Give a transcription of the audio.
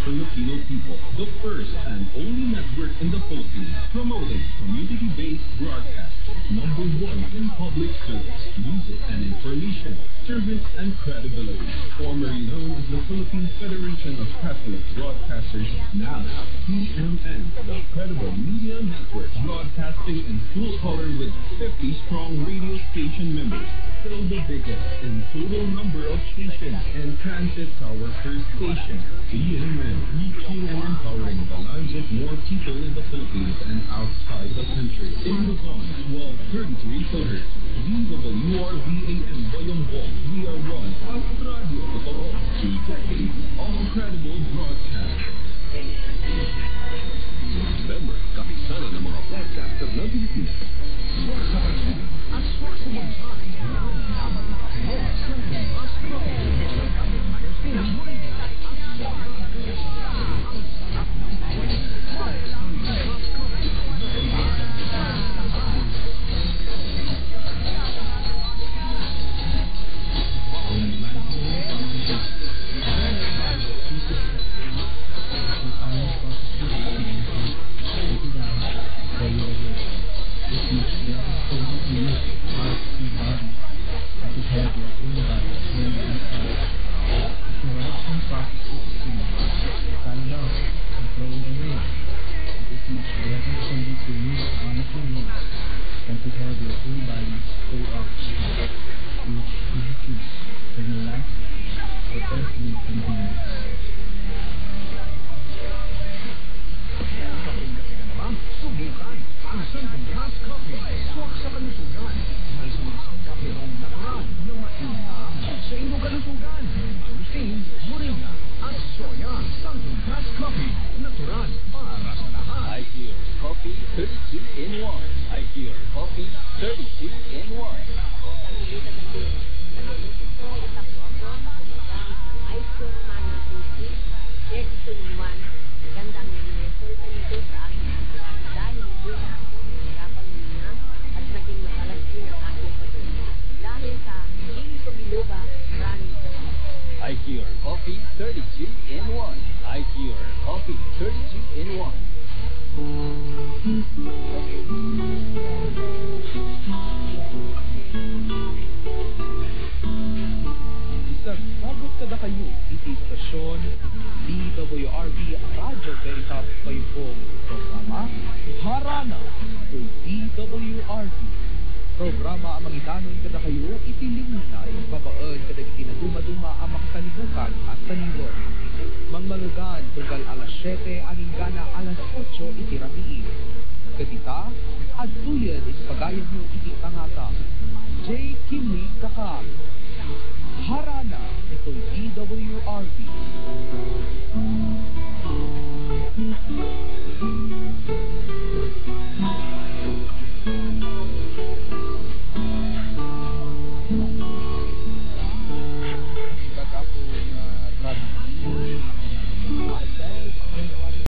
Filipino people. The first and only network in the Philippines promoting community-based broadcast. Number one in public service, music and information, service and credibility. Formerly known as the Philippine Federation of Catholic Broadcasters, now PMN, the Credible Media Network, broadcasting in full color with 50 strong radio station members. Still the biggest in total number of stations and transit tower per station. PMN, reaching and empowering the lives of more people in the Philippines and outside the country. In Luzon, 1233 kHz, DWRVAM Bayongbong, we are one of Radio Totoo. 2 decades of credible broadcasting. Member, kapisanan ng mga broadcaster ng Pilipinas. Swak sa pansin at swak sa bansa. Dapat makasunod sa mas